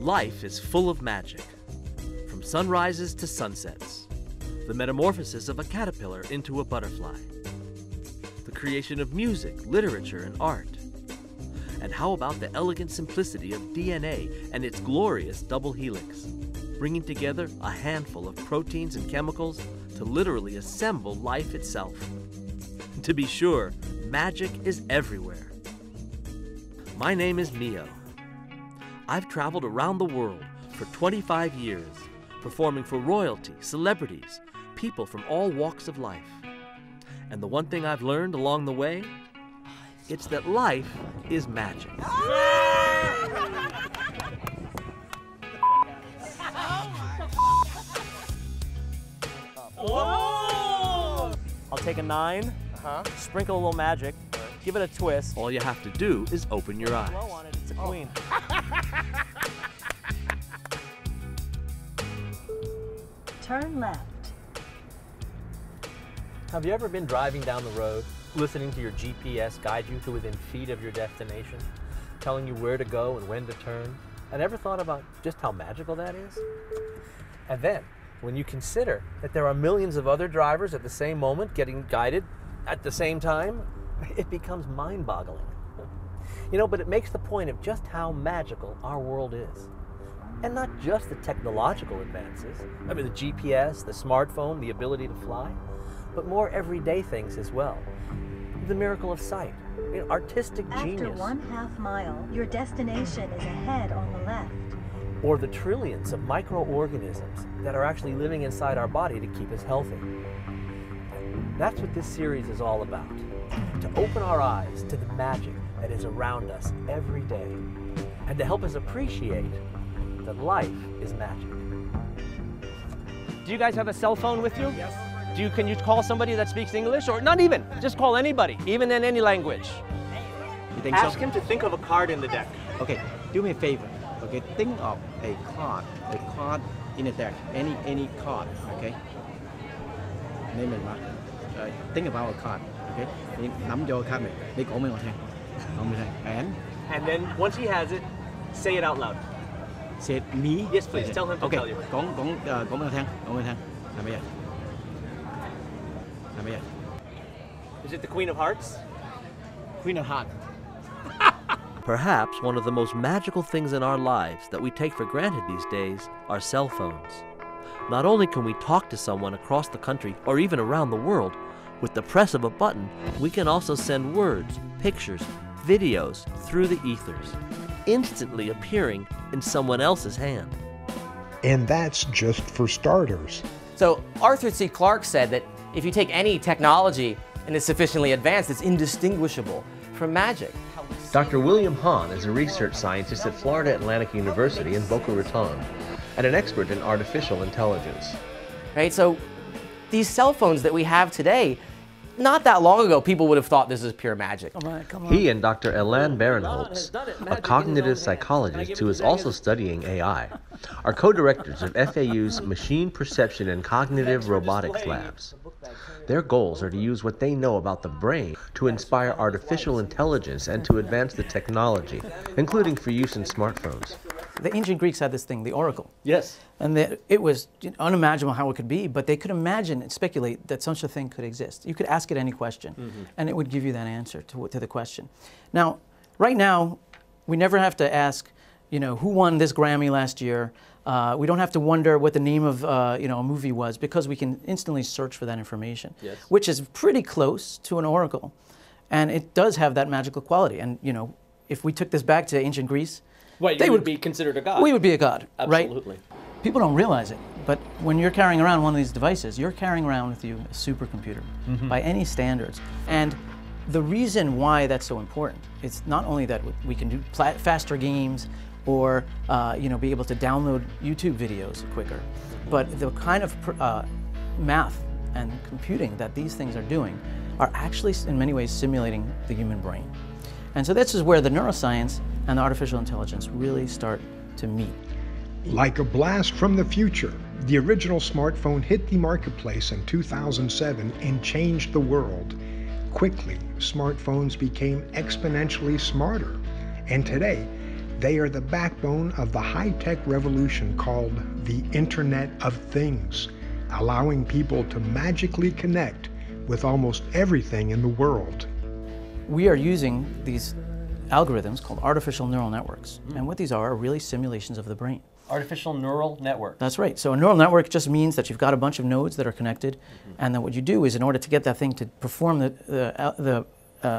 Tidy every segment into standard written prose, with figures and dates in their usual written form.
Life is full of magic, from sunrises to sunsets, the metamorphosis of a caterpillar into a butterfly, the creation of music, literature, and art. And how about the elegant simplicity of DNA and its glorious double helix, bringing together a handful of proteins and chemicals to literally assemble life itself. To be sure, magic is everywhere. My name is Mio. I've traveled around the world for 25 years, performing for royalty, celebrities, people from all walks of life. And the one thing I've learned along the way, it's that life is magic. Whoa! I'll take a 9, sprinkle a little magic, give it a twist. All you have to do is open your eyes. Blow on it, it's a queen. Turn left. Have you ever been driving down the road, listening to your GPS guide you to within feet of your destination, telling you where to go and when to turn, and ever thought about just how magical that is? And then, when you consider that there are millions of other drivers at the same moment getting guided at the same time, it becomes mind-boggling. You know, but it makes the point of just how magical our world is. And not just the technological advances, I mean the GPS, the smartphone, the ability to fly, but more everyday things as well. The miracle of sight, you know, artistic genius. After 1/2 mile, your destination is ahead on the left. Or the trillions of microorganisms that are actually living inside our body to keep us healthy. That's what this series is all about. To open our eyes to the magic that is around us every day, and to help us appreciate that life is magic. Do you guys have a cell phone with you? Yes. Can you call somebody that speaks English, or not even? Just call anybody, even in any language. You think Ask so? him to think of a card in the deck. Okay, do me a favor. Okay, think of a card in the deck, any card. Okay. Name it. Think about a card. Okay. 你諗咗個 card 未？你講俾我聽，講俾我聽。And then once he has it, say it out loud. Say me. Yes, please. Tell him to tell you. 講俾我聽，講俾我聽，係乜嘢？係乜嘢 Is it the Queen of Hearts?？Queen of Hearts. Perhaps one of the most magical things in our lives that we take for granted these days are cell phones. Not only can we talk to someone across the country or even around the world, with the press of a button, we can also send words, pictures, videos through the ethers, instantly appearing in someone else's hand. And that's just for starters. So Arthur C. Clarke said that if you take any technology and it's sufficiently advanced, it's indistinguishable from magic. Dr. William Hahn is a research scientist at Florida Atlantic University in Boca Raton and an expert in artificial intelligence. Right, so these cell phones that we have today, not that long ago, people would have thought this is pure magic. Come on. He and Dr. Elan Barinholtz, a cognitive psychologist who is also studying AI, are co-directors of FAU's Machine Perception and Cognitive Robotics Labs. Their goals are to use what they know about the brain to inspire artificial intelligence and to advance the technology, including for use in smartphones. The ancient Greeks had this thing, the oracle. Yes. And it was unimaginable how it could be, but they could imagine and speculate that such a thing could exist. You could ask it any question, and it would give you that answer to the question. Now, right now, we never have to ask, you know, who won this Grammy last year. We don't have to wonder what the name of a movie was, because we can instantly search for that information, which is pretty close to an oracle, and it does have that magical quality. And you know, if we took this back to ancient Greece, they would be considered a god. We would be a god, Absolutely. right? People don't realize it, but when you're carrying around one of these devices, you're carrying around with you a supercomputer by any standards. And the reason why that's so important, it's not only that we can do faster games or be able to download YouTube videos quicker, but the kind of math and computing that these things are doing are actually in many ways simulating the human brain. And so this is where the neuroscience and the artificial intelligence really start to meet. Like a blast from the future, the original smartphone hit the marketplace in 2007 and changed the world. Quickly, smartphones became exponentially smarter, and today, They are the backbone of the high-tech revolution called the Internet of Things, allowing people to magically connect with almost everything in the world. We are using these algorithms called artificial neural networks. And what these are really simulations of the brain. Artificial neural network. That's right. So a neural network just means that you've got a bunch of nodes that are connected, and then what you do is, in order to get that thing to perform the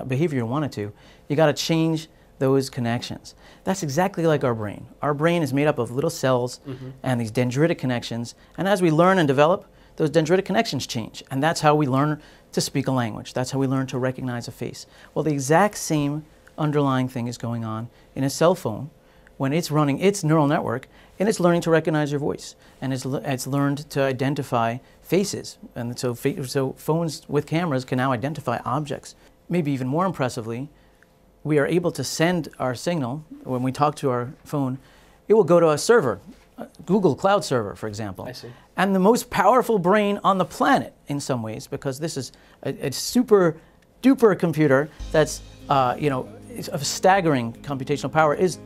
behavior you want it to, you got to change those connections. That's exactly like our brain. Our brain is made up of little cells and these dendritic connections, and as we learn and develop, those dendritic connections change, and that's how we learn to speak a language. That's how we learn to recognize a face. Well, the exact same underlying thing is going on in a cell phone when it's running its neural network and it's learning to recognize your voice, and it's learned to identify faces. And so phones with cameras can now identify objects. Maybe even more impressively, we are able to send our signal when we talk to our phone. It will go to a server, a Google Cloud server, for example. I see. And the most powerful brain on the planet in some ways, because this is a super duper computer that's of staggering computational power, is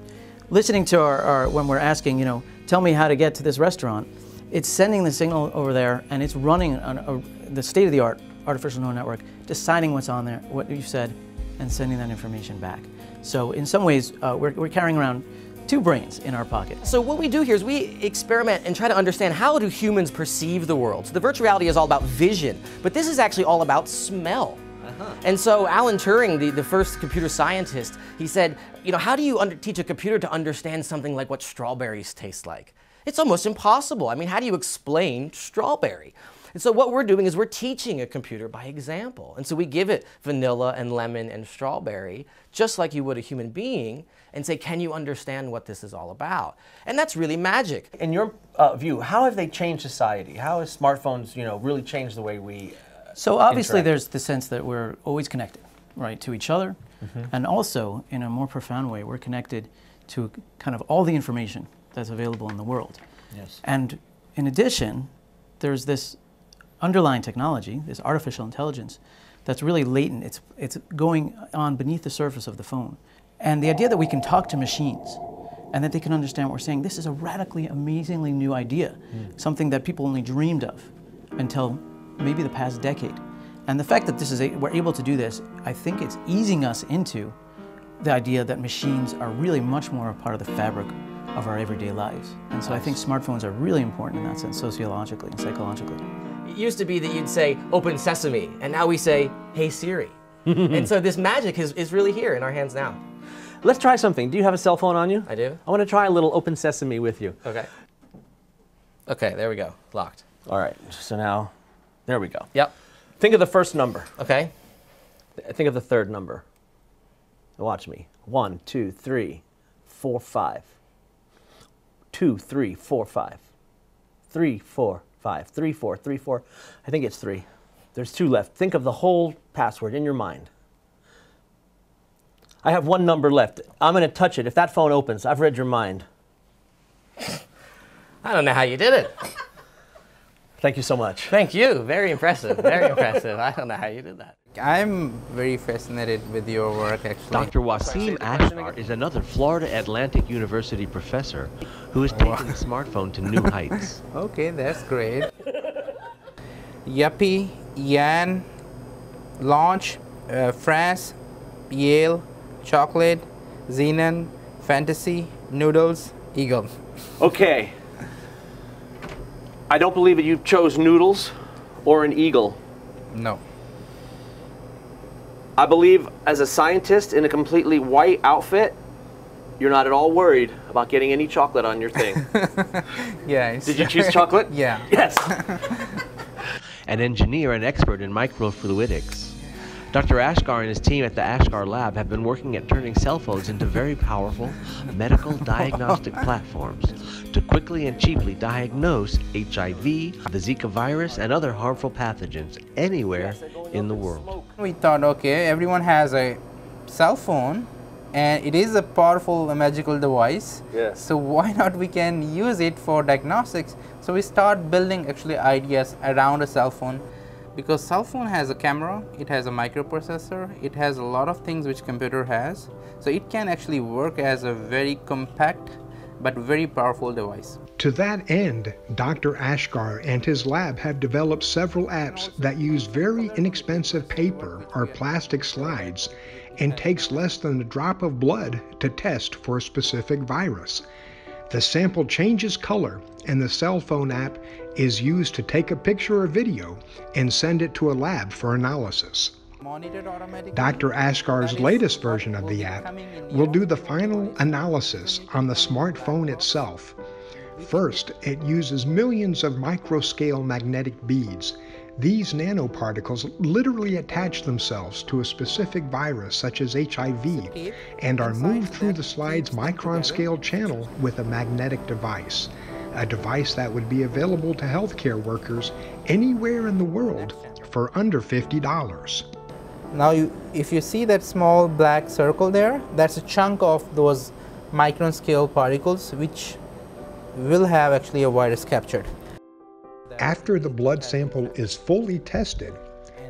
listening to our when we're asking, tell me how to get to this restaurant. It's sending the signal over there, and it's running on the state-of-the-art artificial neural network, deciding what's on there, what you've said, and sending that information back. So in some ways, we're carrying around two brains in our pocket. So what we do here is we experiment and try to understand how do humans perceive the world. So the virtual reality is all about vision, but this is actually all about smell. And so Alan Turing, the first computer scientist, he said, how do you teach a computer to understand something like what strawberries taste like? It's almost impossible. I mean, how do you explain strawberry? And so what we're doing is we're teaching a computer by example. And so we give it vanilla and lemon and strawberry, just like you would a human being, and say, can you understand what this is all about? And that's really magic. In your view, how have they changed society? How have smartphones, really changed the way we So obviously interact? there's the sense that we're always connected, right, to each other. And also, in a more profound way, we're connected to kind of all the information that's available in the world. Yes. And in addition, there's this underlying technology, this artificial intelligence, that's really latent. It's going on beneath the surface of the phone. And the idea that we can talk to machines and that they can understand what we're saying, this is a radically, amazingly new idea, something that people only dreamed of until maybe the past decade. And the fact that we're able to do this, I think it's easing us into the idea that machines are really much more a part of the fabric of our everyday lives. And so I think smartphones are really important in that sense, sociologically and psychologically. It used to be that you'd say, open sesame, and now we say, hey Siri. And so this magic is really here in our hands now. Let's try something. Do you have a cell phone on you? I do. I want to try a little open sesame with you. Okay. Okay, there we go, locked. All right, so now, there we go. Yep. Think of the first number. Okay. Think of the third number. Watch me. 1, 2, 3, 4, 5. 2, 3, 4, 5. 3, 4, 5. 3, 4, 3, 4. I think it's 3. There's 2 left. Think of the whole password in your mind. I have 1 number left. I'm going to touch it. If that phone opens, I've read your mind. I don't know how you did it. Thank you so much. Thank you. Very impressive. Very impressive. I don't know how you did that. I'm very fascinated with your work, actually. Dr. Wasim Ashkar is another Florida Atlantic University professor who has taken the smartphone to new heights. Okay, that's great. Yuppie, Yan, Launch, France, Yale, Chocolate, Xenon, Fantasy, Noodles, Eagle. Okay. I don't believe that you chose noodles or an eagle. No. I believe as a scientist in a completely white outfit, you're not at all worried about getting any chocolate on your thing. Yeah. Did you choose chocolate? Yeah. Yes. An engineer and expert in microfluidics, Dr. Ashkar and his team at the Ashkar Lab have been working at turning cell phones into very powerful medical diagnostic platforms to quickly and cheaply diagnose HIV, the Zika virus, and other harmful pathogens anywhere in the world. We thought, okay, everyone has a cell phone and it is a powerful magical device. Yes. So why not we can use it for diagnostics? So we start building actually ideas around a cell phone. because cell phone has a camera, it has a microprocessor, it has a lot of things which computer has. So it can actually work as a very compact but very powerful device. To that end, Dr. Ashkar and his lab have developed several apps that use very inexpensive paper or plastic slides and takes less than a drop of blood to test for a specific virus. The sample changes color, and the cell phone app is used to take a picture or video and send it to a lab for analysis. Dr. Ashkar's latest version of the app will do the final analysis on the smartphone itself. First, it uses millions of microscale magnetic beads. These nanoparticles literally attach themselves to a specific virus such as HIV and are moved through the slide's micron-scale channel with a magnetic device, a device that would be available to healthcare workers anywhere in the world for under $50. Now if you see that small black circle there, that's a chunk of those micron scale particles which will have actually a virus captured. After the blood sample is fully tested,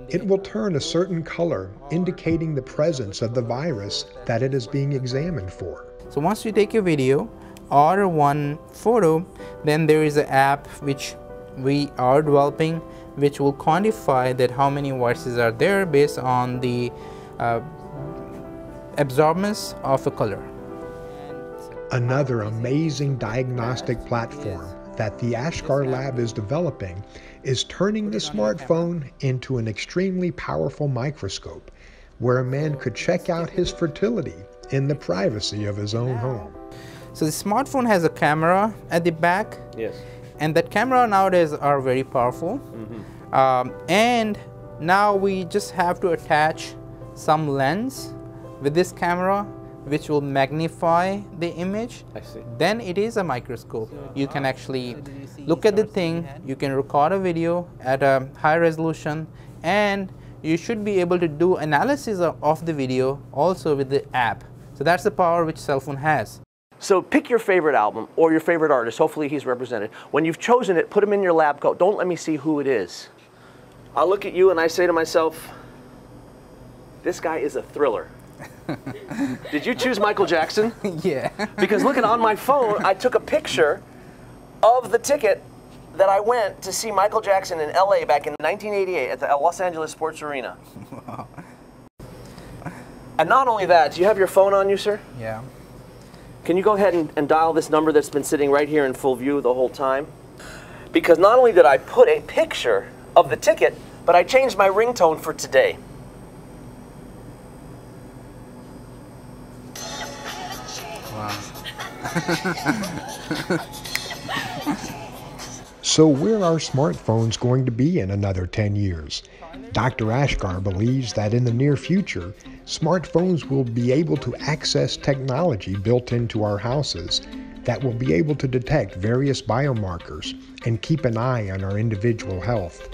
it will turn a certain color, indicating the presence of the virus that it is being examined for. So once you take a video or one photo, then there is an app which we are developing which will quantify that how many viruses are there based on the absorbance of a color. Another amazing diagnostic platform that the Ashkar Lab is developing is turning the smartphone into an extremely powerful microscope where a man could check out his fertility in the privacy of his own home. So the smartphone has a camera at the back. Yes. And that camera nowadays are very powerful. And now we just have to attach some lens with this camera which will magnify the image. I see. Then it is a microscope. You can actually look at the thing, you can record a video at a high resolution, and you should be able to do analysis of the video also with the app. So that's the power which cell phone has. So pick your favorite album or your favorite artist. Hopefully he's represented. When you've chosen it, put him in your lab coat. Don't let me see who it is. I'll look at you and I say to myself, this guy is a thriller. Did you choose Michael Jackson? Yeah. Because look, on my phone, I took a picture of the ticket that I went to see Michael Jackson in LA back in 1988 at the Los Angeles Sports Arena. Wow. And not only that, do you have your phone on you, sir? Yeah. Can you go ahead and dial this number that's been sitting right here in full view the whole time? Because not only did I put a picture of the ticket, but I changed my ringtone for today. So where are smartphones going to be in another 10 years? Dr. Ashkar believes that in the near future, smartphones will be able to access technology built into our houses that will be able to detect various biomarkers and keep an eye on our individual health.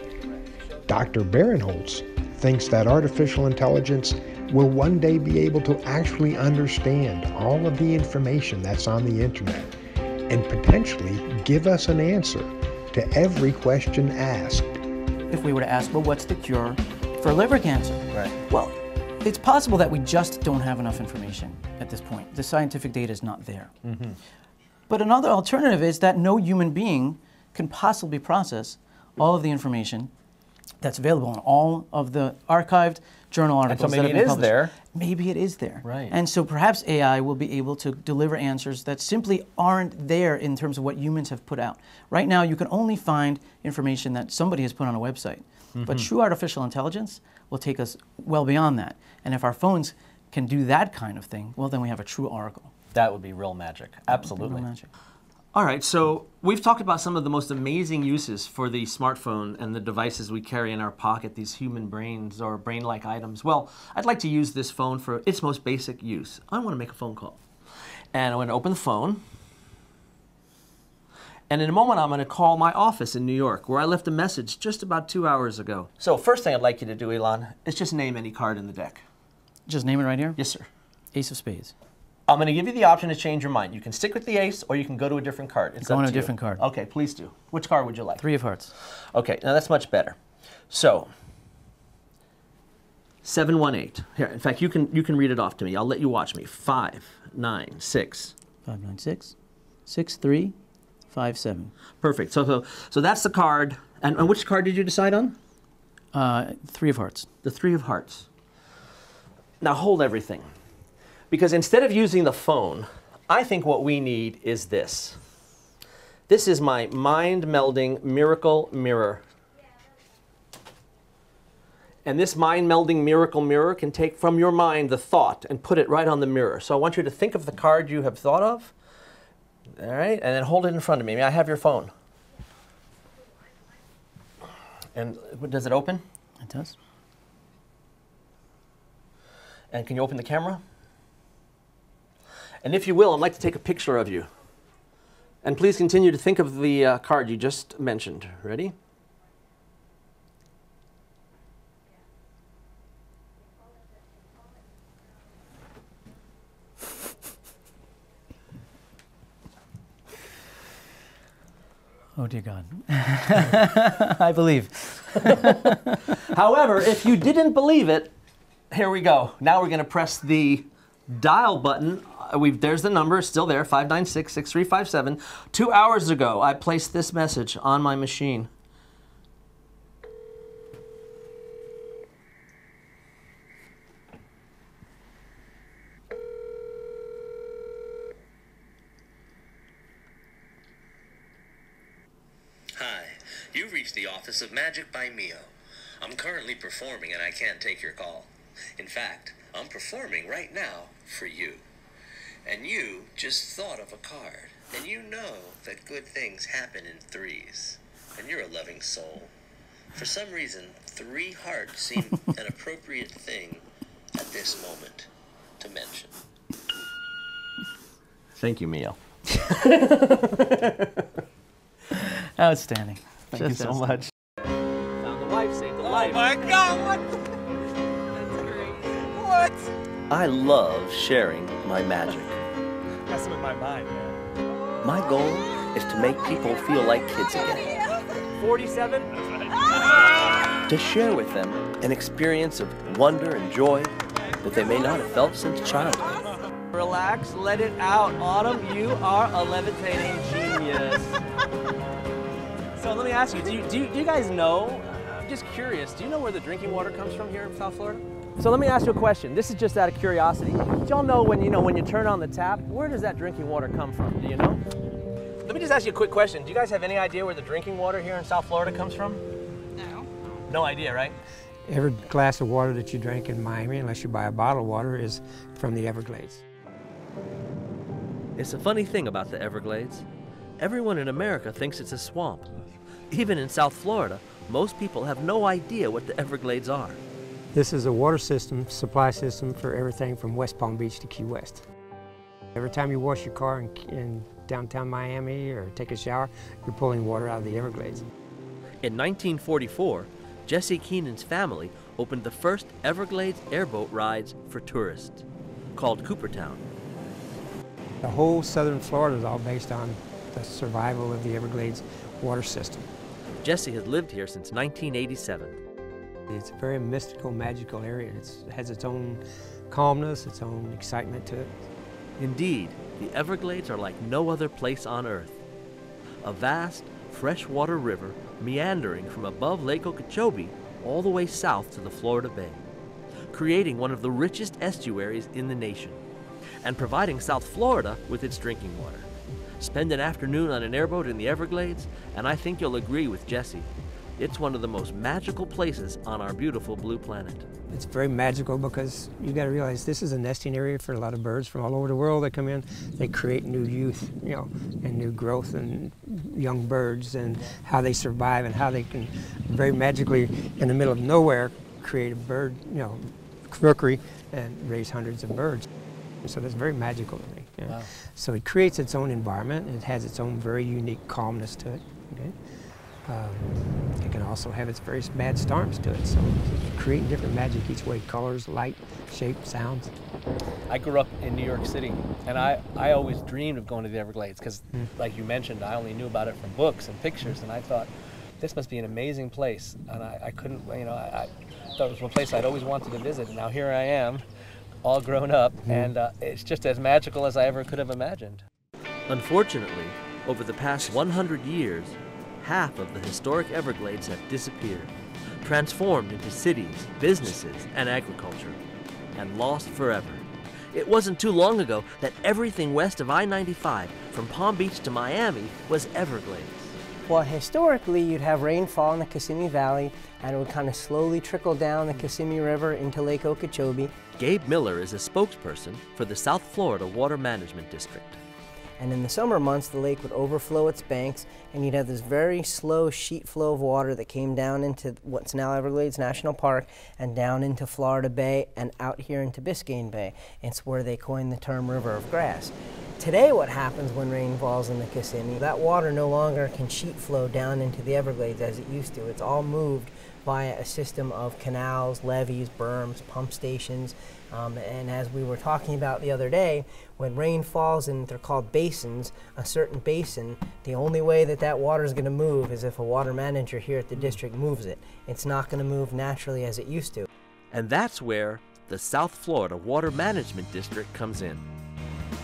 Dr. Barinholtz thinks that artificial intelligence will one day be able to actually understand all of the information that's on the internet and potentially give us an answer to every question asked. If we were to ask, well, what's the cure for liver cancer? Right. Well, it's possible that we just don't have enough information at this point. The scientific data is not there. But another alternative is that no human being can possibly process all of the information that's available in all of the archived journal articles that have been published. There. Maybe it is there. Right. And so perhaps AI will be able to deliver answers that simply aren't there in terms of what humans have put out. Right now, you can only find information that somebody has put on a website. But true artificial intelligence will take us well beyond that. And if our phones can do that kind of thing, well, then we have a true oracle. That would be real magic. Absolutely. Real magic. All right, so we've talked about some of the most amazing uses for the smartphone and the devices we carry in our pocket, these human brains or brain-like items. Well, I'd like to use this phone for its most basic use. I want to make a phone call. And I'm going to open the phone. And in a moment, I'm going to call my office in New York, where I left a message just about 2 hours ago. So first thing I'd like you to do, Elon, is just name any card in the deck. Just name it right here? Yes, sir. Ace of spades. I'm going to give you the option to change your mind. You can stick with the ace, or you can go to a different card. It's Go up on to a different you. card. Okay, please do. Which card would you like? 3 of hearts. Okay, now that's much better. So, 718. Here, in fact, you can read it off to me. I'll let you watch me. 596. 596 6357. Perfect. So that's the card. And which card did you decide on? 3 of hearts. The 3 of hearts. Now hold everything. Because instead of using the phone, I think what we need is this. This is my mind-melding miracle mirror. And this mind-melding miracle mirror can take from your mind the thought and put it right on the mirror. So I want you to think of the card you have thought of. All right, and then hold it in front of me. May I have your phone? And does it open? It does. And can you open the camera? And if you will, I'd like to take a picture of you. And please continue to think of the card you just mentioned. Ready? Oh, dear God. I believe. However, if you didn't believe it, here we go. Now we're going to press the dial button. There's the number, still there, 596-6357. 2 hours ago, I placed this message on my machine. Hi, you've reached the office of Magic by Mio. I'm currently performing and I can't take your call. In fact, I'm performing right now for you. And you just thought of a card. And you know that good things happen in threes. And you're a loving soul. For some reason, 3 hearts seem an appropriate thing at this moment to mention. Thank you, Mio. Outstanding. Thank you so much. Found the wife, saved the life. Oh my God, what? That's great. What? I love sharing my magic. Messing with my mind, man. My goal is to make people feel like kids again. 47? To share with them an experience of wonder and joy that they may not have felt since childhood. Relax, let it out. Autumn, you are a levitating genius. So let me ask you, do you guys know, I'm just curious, do you know where the drinking water comes from here in South Florida? So let me ask you a question. This is just out of curiosity. Do y'all know when you turn on the tap, where does that drinking water come from? Do you know? Let me just ask you a quick question. Do you guys have any idea where the drinking water here in South Florida comes from? No. No idea, right? Every glass of water that you drink in Miami, unless you buy a bottle of water, is from the Everglades. It's a funny thing about the Everglades. Everyone in America thinks it's a swamp. Even in South Florida, most people have no idea what the Everglades are. This is a water system, supply system for everything from West Palm Beach to Key West. Every time you wash your car in downtown Miami or take a shower, you're pulling water out of the Everglades. In 1944, Jesse Keenan's family opened the first Everglades airboat rides for tourists, called Coopertown. The whole southern Florida is all based on the survival of the Everglades water system. Jesse has lived here since 1987. It's a very mystical, magical area. It has its own calmness, its own excitement to it. Indeed, the Everglades are like no other place on Earth. A vast, freshwater river meandering from above Lake Okeechobee all the way south to the Florida Bay, creating one of the richest estuaries in the nation, and providing South Florida with its drinking water. Spend an afternoon on an airboat in the Everglades, and I think you'll agree with Jesse. It's one of the most magical places on our beautiful blue planet. It's very magical because you got to realize this is a nesting area for a lot of birds from all over the world that come in. They create new youth, and new growth and young birds and how they survive and how they can very magically, in the middle of nowhere, create a bird, rookery and raise hundreds of birds. So that's very magical to me. Wow. So it creates its own environment. It has its own very unique calmness to it. Okay? It can also have its very bad storms to it. So creating different magic each way, colors, light, shape, sounds. I grew up in New York City, and I always dreamed of going to the Everglades because, like you mentioned, I only knew about it from books and pictures, and I thought, this must be an amazing place. And I couldn't, you know, I thought it was one place I'd always wanted to visit. And now here I am, all grown up, and it's just as magical as I ever could have imagined. Unfortunately, over the past 100 years, half of the historic Everglades have disappeared, transformed into cities, businesses, and agriculture, and lost forever. It wasn't too long ago that everything west of I-95, from Palm Beach to Miami, was Everglades. Well, historically, you'd have rainfall in the Kissimmee Valley, and it would kind of slowly trickle down the Kissimmee River into Lake Okeechobee. Gabe Miller is a spokesperson for the South Florida Water Management District. And in the summer months, the lake would overflow its banks, and you'd have this very slow sheet flow of water that came down into what's now Everglades National Park, and down into Florida Bay, and out here into Biscayne Bay. It's where they coined the term River of Grass. Today, what happens when rain falls in the Kissimmee, that water no longer can sheet flow down into the Everglades as it used to. It's all moved via a system of canals, levees, berms, pump stations. And as we were talking about the other day, when rain falls in, they're called basins, a certain basin, the only way that that water is going to move is if a water manager here at the district moves it. It's not going to move naturally as it used to. And that's where the South Florida Water Management District comes in.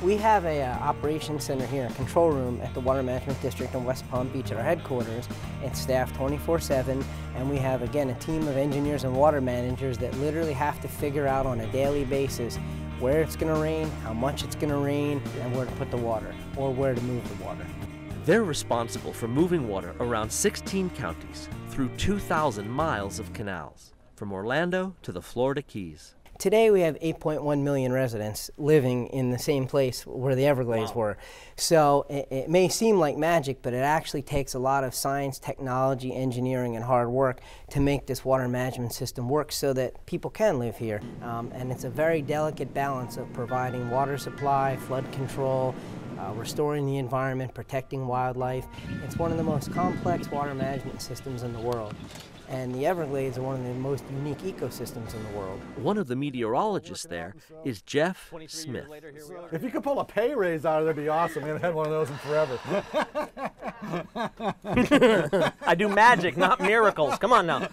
We have a operations center here, a control room at the Water Management District in West Palm Beach at our headquarters. It's staffed 24/7, and we have, again, a team of engineers and water managers that literally have to figure out on a daily basis where it's going to rain, how much it's going to rain, and where to put the water, or where to move the water. They're responsible for moving water around 16 counties through 2,000 miles of canals, from Orlando to the Florida Keys. Today we have 8.1 million residents living in the same place where the Everglades were. So it may seem like magic, but it actually takes a lot of science, technology, engineering, and hard work to make this water management system work so that people can live here. And it's a very delicate balance of providing water supply, flood control, restoring the environment, protecting wildlife. It's one of the most complex water management systems in the world. And the Everglades are one of the most unique ecosystems in the world. One of the meteorologists there is Jeff Smith. If you could pull a pay raise out of there, that'd be awesome. We haven't had one of those in forever. I do magic, not miracles. Come on now.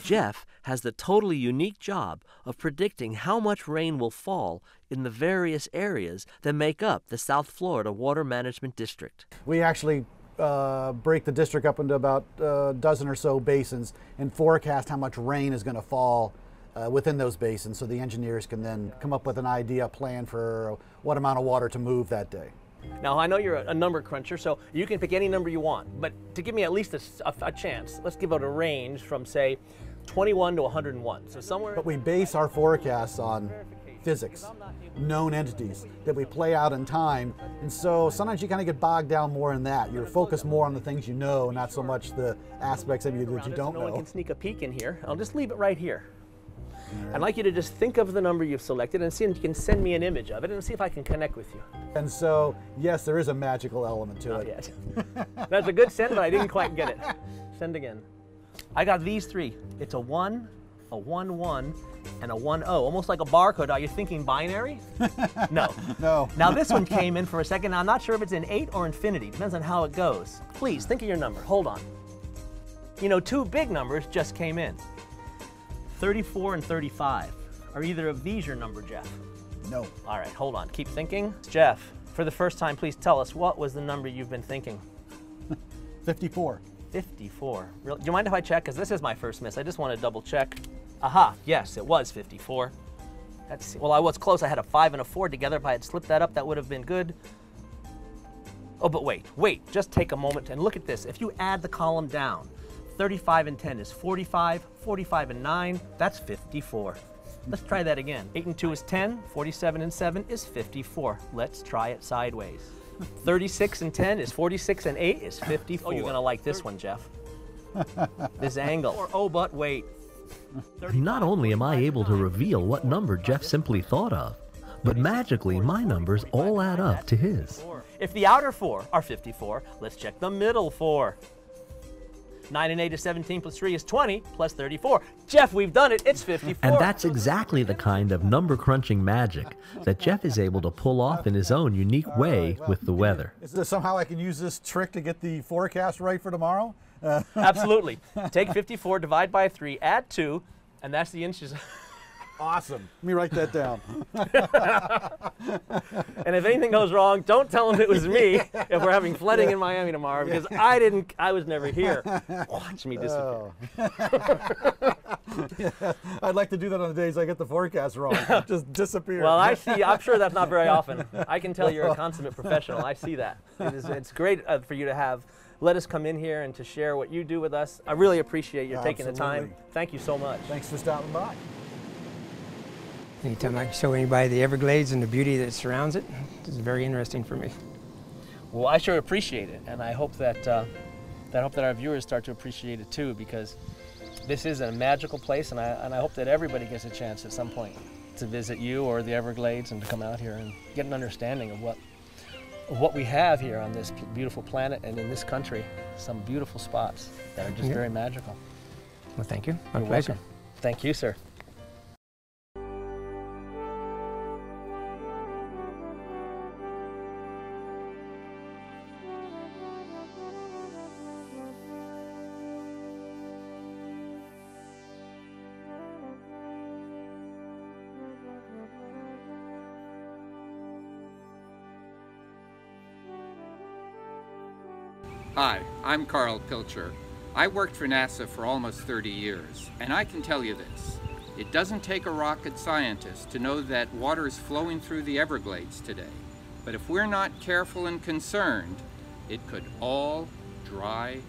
Jeff has the totally unique job of predicting how much rain will fall in the various areas that make up the South Florida Water Management District. We actually break the district up into about a dozen or so basins and forecast how much rain is going to fall within those basins, so the engineers can then come up with an idea, plan for what amount of water to move that day. Now, I know you're a number cruncher, so you can pick any number you want, but to give me at least a chance, let's give out a range from, say, 21 to 101. So somewhere. But we base our forecasts on physics, known entities that we play out in time, and so sometimes you kind of get bogged down more in that. You're focused more on the things you know, not so much the aspects of you that you don't know. No one can sneak a peek in here. I'll just leave it right here. I'd like you to just think of the number you've selected and see if you can send me an image of it and see if I can connect with you. And so, yes, there is a magical element to Not it. Yet. That's a good send, but I didn't quite get it. Send again. I got these three. It's a 1, a 1, 1, and a 1, 0. Almost like a barcode. Are you thinking binary? No. No. Now this one came in for a second. Now, I'm not sure if it's in 8 or infinity. Depends on how it goes. Please, think of your number. Hold on. You know, two big numbers just came in. 34 and 35. Are either of these your number, Jeff? No. All right, hold on. Keep thinking. Jeff, for the first time, please tell us, what was the number you've been thinking? 54. 54. Do you mind if I check? Because this is my first miss. I just want to double check. Aha, yes, it was 54. Well, I was close. I had a 5 and a 4 together. If I had slipped that up, that would have been good. Oh, but wait. Just take a moment and look at this. If you add the column down, 35 and 10 is 45, 45 and 9, that's 54. Let's try that again. 8 and 2 is 10, 47 and 7 is 54. Let's try it sideways. 36 and 10 is 46 and 8 is 54. Oh, you're gonna like this one, Jeff. This angle. Oh, but wait. Not only am I able to reveal what number Jeff simply thought of, but magically my numbers all add up to his. If the outer 4 are 54, let's check the middle 4. 9 and 8 is 17 plus 3 is 20 plus 34. Jeff, we've done it. It's 54. And that's exactly the kind of number crunching magic that Jeff is able to pull off in his own unique way with the weather. Is there somehow I can use this trick to get the forecast right for tomorrow? Absolutely. Take 54, divide by 3, add 2, and that's the inches. Awesome. Let me write that down. And if anything goes wrong, don't tell them it was me if we're having flooding in Miami tomorrow, because I was never here. Watch me disappear. I'd like to do that on the days I get the forecast wrong. Just disappear. Well, I'm sure that's not very often. I can tell you're a consummate professional. I see that. It's great for you to let us come in here and to share what you do with us. I really appreciate you taking the time. Thank you so much. Thanks for stopping by. Anytime I can show anybody the Everglades and the beauty that surrounds it, it's very interesting for me. Well, I sure appreciate it, and I hope that our viewers start to appreciate it too, because this is a magical place, and I hope that everybody gets a chance at some point to visit you or the Everglades and to come out here and get an understanding of what we have here on this beautiful planet and in this country. Some beautiful spots that are just very magical. Well, thank you. My You're pleasure. welcome. Thank you, sir. Hi, I'm Carl Pilcher. I worked for NASA for almost 30 years, and I can tell you this. It doesn't take a rocket scientist to know that water is flowing through the Everglades today. But if we're not careful and concerned, it could all dry